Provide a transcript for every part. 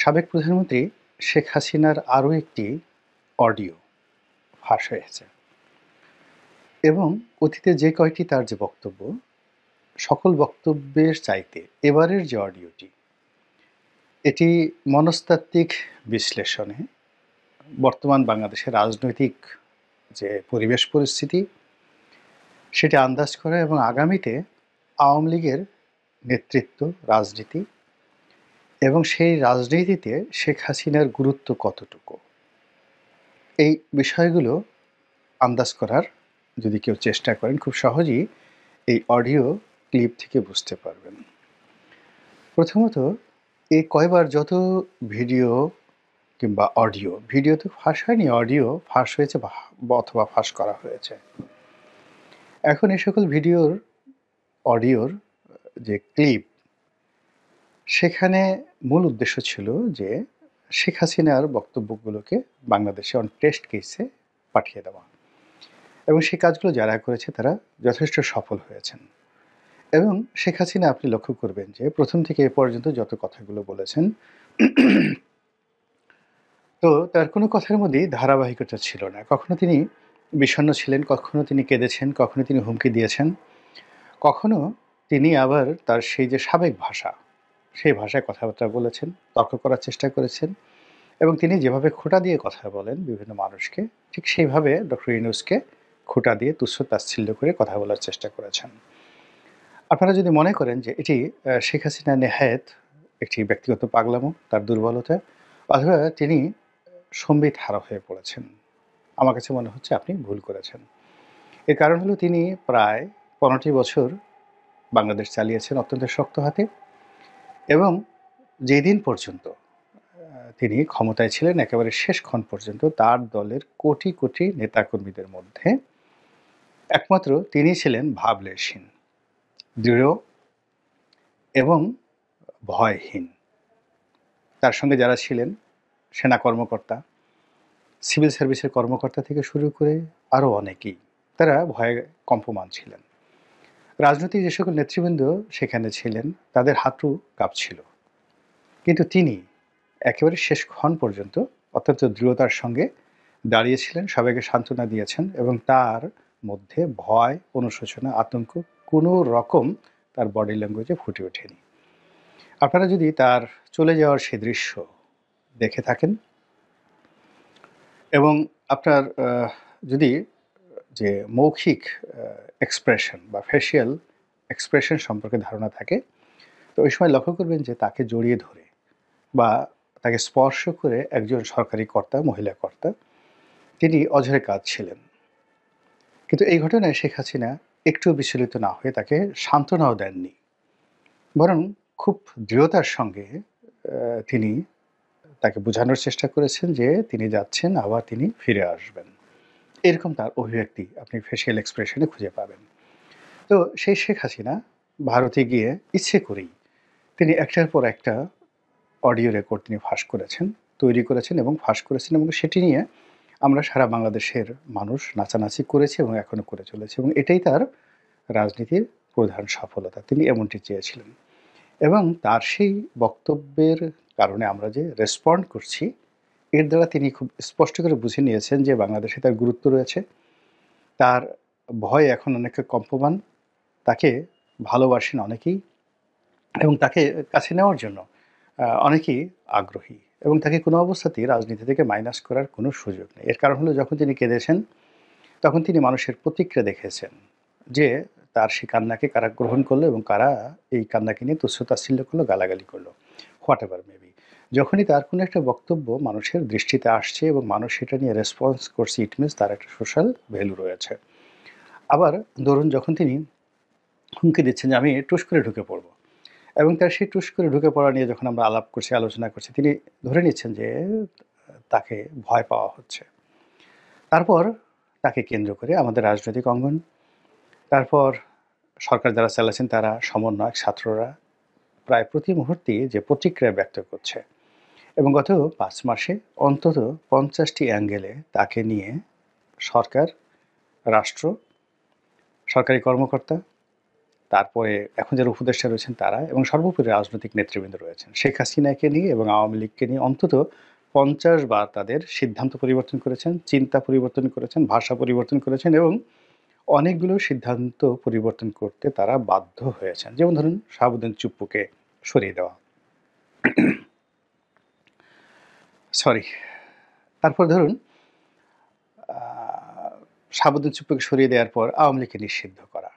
সাবেক প্রধানমন্ত্রী শেখ হাসিনার আরও একটি অডিও ফাঁস হয়েছে এবং অতীতে যে কয়টি তার যে বক্তব্য, সকল বক্তব্যের চাইতে এবারের যে অডিওটি, এটি মনস্তাত্ত্বিক বিশ্লেষণে বর্তমান বাংলাদেশের রাজনৈতিক যে পরিবেশ পরিস্থিতি, সেটি আন্দাজ করা এবং আগামীতে আওয়ামী লীগের নেতৃত্ব, রাজনীতি এবং সেই রাজনীতিতে শেখ হাসিনার গুরুত্ব কতটুকু, এই বিষয়গুলো আন্দাজ করার যদি কেউ চেষ্টা করেন, খুব সহজেই এই অডিও ক্লিপ থেকে বুঝতে পারবেন। প্রথমত, এই কয়বার যত ভিডিও কিংবা অডিও, ভিডিও তো ফাঁস হয়নি, অডিও ফাঁস হয়েছে অথবা ফাঁস করা হয়েছে। এখন এই সকল ভিডিওর, অডিওর যে ক্লিপ, সেখানে মূল উদ্দেশ্য ছিল যে শেখ হাসিনার বক্তব্যগুলোকে বাংলাদেশে অন টেস্ট কেসে পাঠিয়ে দেওয়া, এবং সেই কাজগুলো যারা করেছে তারা যথেষ্ট সফল হয়েছেন। এবং শেখ হাসিনা, আপনি লক্ষ্য করবেন যে প্রথম থেকে এ পর্যন্ত যত কথাগুলো বলেছেন, তো তার কোনো কথার মধ্যেই ধারাবাহিকতা ছিল না। কখনো তিনি বিষণ্ণ ছিলেন, কখনো তিনি কেঁদেছেন, কখনো তিনি হুমকি দিয়েছেন, কখনো তিনি আবার তার সেই যে সাবেক ভাষা, সেই ভাষায় কথাবার্তা বলেছেন, তর্ক করার চেষ্টা করেছেন, এবং তিনি যেভাবে খোঁটা দিয়ে কথা বলেন বিভিন্ন মানুষকে, ঠিক সেইভাবে ডক্টর ইউনূসকে খোঁটা দিয়ে তুচ্ছ-তাচ্ছিল্য করে কথা বলার চেষ্টা করেছেন। আপনারা যদি মনে করেন যে এটি শেখ হাসিনা নেহায়েত একটি ব্যক্তিগত পাগলামো, তার দুর্বলতা, অথবা তিনি সম্বিত হারা হয়ে পড়েছেন, আমার কাছে মনে হচ্ছে আপনি ভুল করেছেন। এর কারণ হলো তিনি প্রায় 15টি বছর বাংলাদেশ চালিয়েছেন অত্যন্ত শক্ত হাতে, এবং যেদিন পর্যন্ত তিনি ক্ষমতায় ছিলেন, একেবারে শেষক্ষণ পর্যন্ত তার দলের কোটি কোটি নেতাকর্মীদের মধ্যে একমাত্র তিনি ছিলেন ভাবলেশহীন, দৃঢ় এবং ভয়হীন। তার সঙ্গে যারা ছিলেন, সেনা কর্মকর্তা, সিভিল সার্ভিসের কর্মকর্তা থেকে শুরু করে আরও অনেকেই, তারা ভয়ে কম্পমান ছিলেন। রাজনৈতিক যে সকল নেতৃবৃন্দ সেখানে ছিলেন, তাদের হাঁটু কাঁপছিল, কিন্তু তিনি একেবারে শেষক্ষণ পর্যন্ত অত্যন্ত দৃঢ়তার সঙ্গে দাঁড়িয়েছিলেন, সবাইকে সান্ত্বনা দিয়েছেন, এবং তার মধ্যে ভয়, অনুশোচনা, আতঙ্ক কোনো রকম তার বডি ল্যাঙ্গুয়েজে ফুটে ওঠেনি। আপনারা যদি তার চলে যাওয়ার সে দৃশ্য দেখে থাকেন, এবং আপনার যদি যে মৌখিক এক্সপ্রেশন বা ফেসিয়াল এক্সপ্রেশন সম্পর্কে ধারণা থাকে, তো ওই সময় লক্ষ্য করবেন যে তাকে জড়িয়ে ধরে বা তাকে স্পর্শ করে একজন সরকারি কর্তা, মহিলা কর্তা, তিনি অঝরে কাঁদছিলেন। কিন্তু এই ঘটনায় শেখ হাসিনা একটু বিচলিত না হয়ে তাকে সান্ত্বনাও দেননি, বরং খুব দৃঢ়তার সঙ্গে তিনি তাকে বোঝানোর চেষ্টা করেছেন যে তিনি যাচ্ছেন, আবার তিনি ফিরে আসবেন। এরকম তার অভিব্যক্তি আপনি ফেসিয়াল এক্সপ্রেশনে খুঁজে পাবেন। তো সেই শেখ হাসিনা ভারতে গিয়ে ইচ্ছে করেই তিনি একটার পর একটা অডিও রেকর্ড তিনি ফাঁস করেছেন, তৈরি করেছেন এবং ফাঁস করেছেন, এবং সেটি নিয়ে আমরা সারা বাংলাদেশের মানুষ নাচানাচি করেছি এবং এখনও করে চলেছে, এবং এটাই তার রাজনীতির প্রধান সফলতা। তিনি এমনটি চেয়েছিলেন, এবং তার সেই বক্তব্যের কারণে আমরা যে রেসপন্ড করছি, এর দ্বারা তিনি খুব স্পষ্ট করে বুঝে নিয়েছেন যে বাংলাদেশে তার গুরুত্ব রয়েছে, তার ভয় এখন অনেকটা কম্পমান, তাকে ভালোবাসেন অনেকেই, এবং তাকে কাছে নেওয়ার জন্য অনেকেই আগ্রহী, এবং তাকে কোনো অবস্থাতেই রাজনীতি থেকে মাইনাস করার কোনো সুযোগ নেই। এর কারণ হলো, যখন তিনি কেঁদেছেন, তখন তিনি মানুষের প্রতিক্রিয়া দেখেছেন যে তার সেই কান্নাকে কারা গ্রহণ করলো এবং কারা এই কান্নাকে নিয়ে তুচ্ছ-তাচ্ছিল্য করলো, গালাগালি করলো, হোয়াট এভার মেবি। যখনই তার কোনো একটা বক্তব্য মানুষের দৃষ্টিতে আসছে এবং মানুষ সেটা নিয়ে রেসপন্স করছে, ইট মিনস তার একটা সোশ্যাল ভ্যালু রয়েছে। আবার ধরুন, যখন তিনি হুমকি দিচ্ছেন যে আমি টুস করে ঢুকে পড়বো, এবং তার সেই টুস করে ঢুকে পড়া নিয়ে যখন আমরা আলাপ করছি, আলোচনা করছি, তিনি ধরে নিচ্ছেন যে তাকে ভয় পাওয়া হচ্ছে। তারপর তাকে কেন্দ্র করে আমাদের রাজনৈতিক অঙ্গন, তারপর সরকার যারা চালাচ্ছেন তারা, সমন্বয়ক, ছাত্ররা প্রায় প্রতি মুহূর্তেই যে প্রতিক্রিয়া ব্যক্ত করছে, এবং গত 5 মাসে অন্তত 50টি অ্যাঙ্গেলে তাকে নিয়ে সরকার, রাষ্ট্র, সরকারি কর্মকর্তা, তারপরে এখন যারা উপদেষ্টা রয়েছেন তারা এবং সর্বোপরি রাজনৈতিক নেতৃবৃন্দ রয়েছেন। শেখ হাসিনাকে নিয়ে এবং আওয়ামী লীগকে নিয়ে অন্তত ৫০ বার তাদের সিদ্ধান্ত পরিবর্তন করেছেন, চিন্তা পরিবর্তন করেছেন, ভাষা পরিবর্তন করেছেন এবং অনেকগুলো সিদ্ধান্ত পরিবর্তন করতে তারা বাধ্য হয়েছেন। যেমন ধরুন শাহাবুদ্দিন চুপ্পুকে সরিয়ে দেওয়া। সরি। তারপর ধরুন আ শাহাবুদ্দিন চুপ্পুকে সরিয়ে দেওয়ার পর আওয়ামী লীগকে নিষিদ্ধ করা।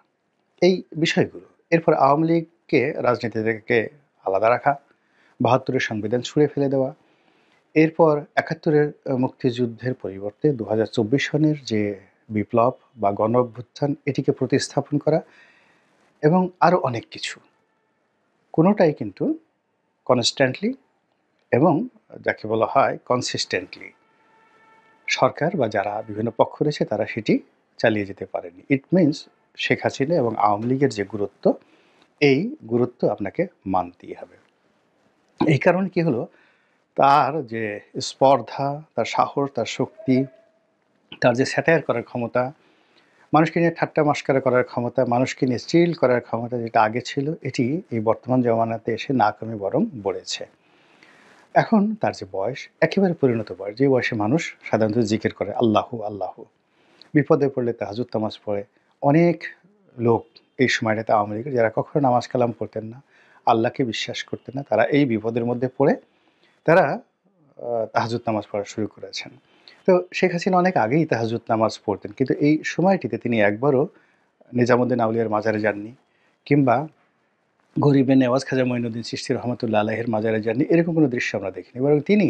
এই বিষয়গুলো। এরপর আওয়ামী লীগকে রাজনীতি থেকে আলাদা রাখা, ৭২ এর সংবিধান ছুঁড়ে ফেলে দেওয়া। এরপর ৭১ এর মুক্তিযুদ্ধের পরিবর্তে ২০২৪ সনের যে বিপ্লব বা গণঅভ্যুত্থান এটিকে প্রতিস্থাপন করা এবং আরও অনেক কিছু। কোনোটাই কিন্তু কনস্ট্যান্টলি এবং যাকে বলা হয় কনসিস্টেন্টলি সরকার বা যারা বিভিন্ন পক্ষ রয়েছে তারা সেটি চালিয়ে যেতে পারেনি। ইট মিনস শেখ হাসিনা এবং আওয়ামী লীগের যে গুরুত্ব, এই গুরুত্ব আপনাকে মানতেই হবে। এই কারণে কি হলো, তার যে স্পর্ধা, তার সাহস, তার শক্তি, তার যে স্যাটায়ার করার ক্ষমতা, মানুষকে নিয়ে ঠাট্টা মশকরা করার ক্ষমতা, মানুষকে নিয়ে চিল করার ক্ষমতা যেটা আগে ছিল, এটি এই বর্তমান জমানাতে এসে না কমে বরং বেড়েছে। এখন তার যে বয়স, একেবারে পরিণত বয়স, যে বয়সে মানুষ সাধারণত জিকির করে আল্লাহু, আল্লাহু। বিপদে পড়লে তাহাজ্জুদ নামাজ পড়ে। অনেক লোক এই সময়টাতে আওয়ামী লীগের যারা কখনো নামাজ কালাম পড়তেন না, আল্লাহকে বিশ্বাস করতেন না, তারা এই বিপদের মধ্যে পড়ে তারা তাহাজ্জুদ নামাজ পড়া শুরু করেছেন। তো শেখ হাসিনা অনেক আগেই তাহাজ্জুদ নামাজ পড়তেন। কিন্তু এই সময়টিতে তিনি একবারও নিজামুদ্দিন আউলিয়ার মাজারে যাননি কিংবা গরিবে নেওয়াজ খাজা মঈনুদ্দিন চিশতি রহমতুল্লাহ আলাইহির মাজারে যাননি। এরকম কোনো দৃশ্য আমরা দেখিনি। বরং তিনি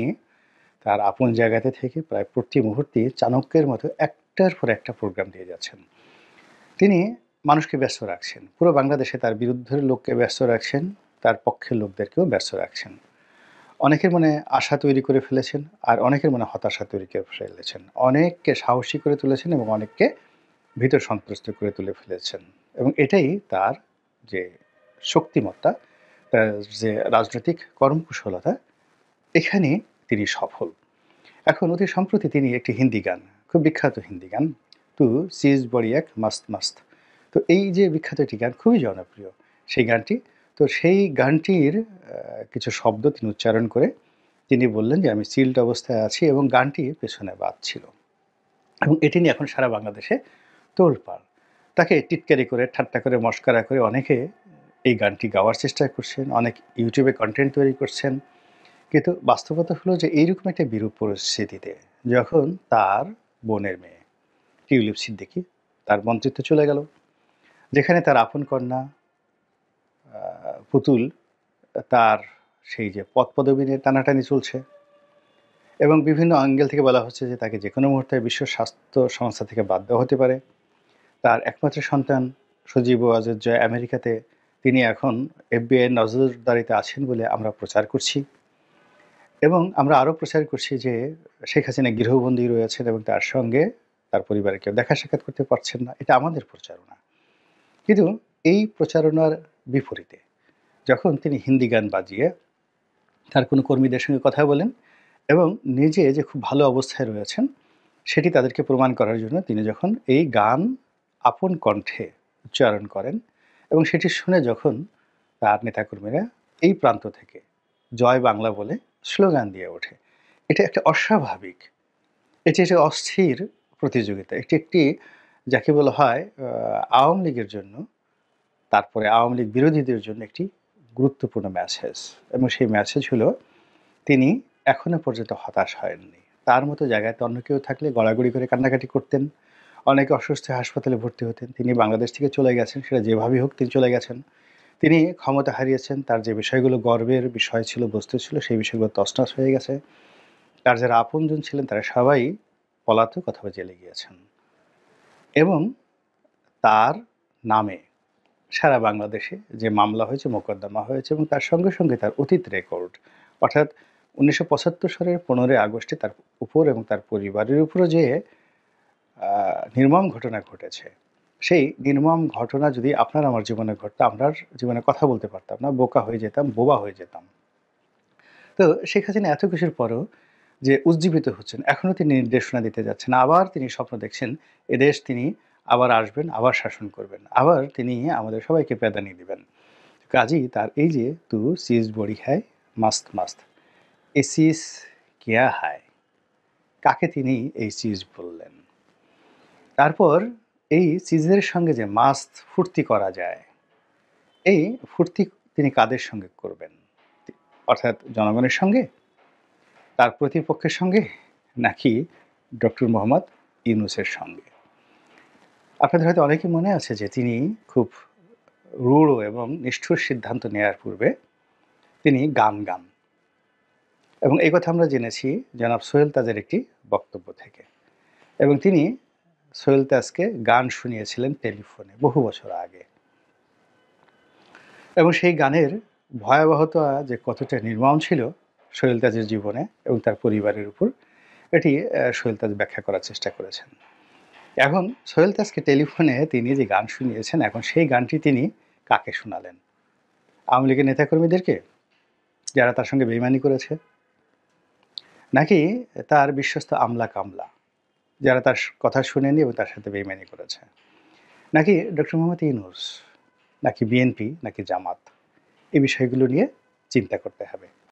তার আপন জায়গাতে থেকে প্রায় প্রতি মুহূর্তে চাণক্যের মতো একটার পর একটা প্রোগ্রাম দিয়ে যাচ্ছেন। তিনি মানুষকে ব্যস্ত রাখছেন। পুরো বাংলাদেশে তার বিরুদ্ধের লোককে ব্যস্ত রাখছেন, তার পক্ষের লোকদেরকেও ব্যস্ত রাখছেন। অনেকের মনে আশা তৈরি করে ফেলেছেন, আর অনেকের মনে হতাশা তৈরি করে ফেলেছেন। অনেককে সাহসী করে তুলেছেন এবং অনেককে ভীত সন্ত্রস্ত করে তুলে ফেলেছেন। এবং এটাই তার যে শক্তিমত্তা, তার যে রাজনৈতিক কর্মকুশলতা, এখানে তিনি সফল। এখন অতি সম্প্রতি তিনি একটি হিন্দি গান, খুব বিখ্যাত হিন্দি গান, "তু চিজ বড়ি এক মস্ত মস্ত।" তো এই যে বিখ্যাত একটি গান, খুবই জনপ্রিয় সেই গানটি। তো সেই গানটির কিছু শব্দ তিনি উচ্চারণ করে তিনি বললেন যে, "আমি চিল্ড অবস্থায় আছি" এবং গানটি পেছনে বাজছিল। এবং এটি নিয়ে এখন সারা বাংলাদেশে তোলপাড়। তাকে টিটকারি করে, ঠাট্টা করে, মশকরা করে অনেকে এই গানটি গাওয়ার চেষ্টা করছেন, অনেক ইউটিউবে কনটেন্ট তৈরি করছেন। কিন্তু বাস্তবতা হলো যে এইরকম একটা বিরূপ পরিস্থিতিতে যখন তার বোনের মেয়ে টিউলিপ সিদ্দিকী তার মন্ত্রিত্ব চলে গেল, যেখানে তার আপন কন্যা পুতুল তার সেই যে পদপদবি নিয়ে টানাটানি চলছে এবং বিভিন্ন অ্যাঙ্গেল থেকে বলা হচ্ছে যে তাকে যে কোনো মুহূর্তে বিশ্ব স্বাস্থ্য সংস্থা থেকে বাদ দেওয়া হতে পারে। তার একমাত্র সন্তান সজীব ওয়াজেদ জয় আমেরিকাতে, তিনি এখন এফবিআই এর নজরদারিতে আছেন বলে আমরা প্রচার করছি এবং আমরা আরও প্রচার করছি যে শেখ হাসিনা গৃহবন্দী রয়েছেন এবং তার সঙ্গে তার পরিবারের কেউ দেখা সাক্ষাৎ করতে পারছেন না। এটা আমাদের প্রচারণা। কিন্তু এই প্রচারণার বিপরীতে যখন তিনি হিন্দি গান বাজিয়ে তার কোনো কর্মীদের সঙ্গে কথা বলেন এবং নিজে যে খুব ভালো অবস্থায় রয়েছেন সেটি তাদেরকে প্রমাণ করার জন্য তিনি যখন এই গান আপন কণ্ঠে উচ্চারণ করেন এবং সেটি শুনে যখন তার নেতাকর্মীরা এই প্রান্ত থেকে জয় বাংলা বলে স্লোগান দিয়ে ওঠে, এটা একটা অস্বাভাবিক, এটি একটা অস্থির প্রতিযোগিতা। এটি একটি যাকে বলা হয় আওয়ামী লীগের জন্য, তারপরে আওয়ামী লীগ বিরোধীদের জন্য একটি গুরুত্বপূর্ণ মেসেজ এবং সেই মেসেজ হলো তিনি এখনো পর্যন্ত হতাশ হয়ননি। তার মতো জায়গায় অন্য কেউ থাকলে গড়াগড়ি করে কান্নাকাটি করতেন, অনেকে অসুস্থ হয়ে হাসপাতালে ভর্তি হতেন। তিনি বাংলাদেশ থেকে চলে গেছেন, সেটা যেভাবেই হোক তিনি চলে গেছেন। তিনি ক্ষমতা হারিয়েছেন, তার যে বিষয়গুলো গর্বের বিষয় ছিল, বস্তু ছিল, সেই বিষয়গুলো তছনছ হয়ে গেছে। তার যারা আপনজন ছিলেন তারা সবাই পলাতক অথবা জেলে গিয়েছেন এবং তার নামে সারা বাংলাদেশে যে মামলা হয়েছে, মোকদ্দমা হয়েছে এবং তার সঙ্গে সঙ্গে তার অতীত রেকর্ড, অর্থাৎ ১৯৭৫ সালের ১৫ই আগস্টে তার উপর এবং তার পরিবারের উপরও যে নির্মম ঘটনা ঘটেছে, সেই নির্মম ঘটনা যদি আপনার আমার জীবনে ঘটতো, আমরা জীবনে কথা বলতে পারতাম না, বোকা হয়ে যেতাম, বোবা হয়ে যেতাম। তো শেখ হাসিনা এত কিছুর পরও যে উজ্জীবিত হচ্ছেন, এখনও তিনি নির্দেশনা দিতে যাচ্ছেন, আবার তিনি স্বপ্ন দেখছেন এদেশ তিনি আবার আসবেন, আবার শাসন করবেন। আবার তিনি আমাদের সবাইকে প্যাদানি দিবেন। কাজেই তার এই যে "তু চীজ বড়ি হ্যায় মাস্ত মাস্ত, এ চীজ কেয়া হায়?" কাকে তিনি এই চীজ বললেন? তারপর এই চিজের সঙ্গে যে মাস্ত ফুর্তি করা যায়, এই ফুর্তি তিনি কাদের সঙ্গে করবেন? অর্থাৎ জনগণের সঙ্গে? তার প্রতিপক্ষের সঙ্গে? নাকি ডক্টর মোহাম্মদ ইউনূসের সঙ্গে? আপনাদের হয়তো অনেকের মনে আছে যে তিনি খুব রূঢ় এবং নিষ্ঠুর সিদ্ধান্ত নেয়ার পূর্বে তিনি গান গান। এবং এই কথা আমরা জেনেছি জনাব সোহেল তাজের একটি বক্তব্য থেকে। এবং তিনি সোহেল তাজকে গান শুনিয়েছিলেন টেলিফোনে বহু বছর আগে। এবং সেই গানের ভয়াবহতা যে কতটা নির্মম ছিল সোহেল তাজের জীবনে এবং তার পরিবারের উপর, এটি সোহেল তাজ ব্যাখ্যা করার চেষ্টা করেছেন। এখন সোহেল তাজকে টেলিফোনে তিনি যে গান শুনিয়েছেন, এখন সেই গানটি তিনি কাকে শোনালেন? আওয়ামী লীগের নেতাকর্মীদেরকে, যারা তার সঙ্গে বেইমানি করেছে? নাকি তার বিশ্বস্ত আমলা-কামলা, যারা তার কথা শুনেনি এবং তার সাথে বেইমানি করেছে? নাকি ডক্টর মোহাম্মদ ইউনূস? নাকি বিএনপি? নাকি জামাত? এই বিষয়গুলো নিয়ে চিন্তা করতে হবে।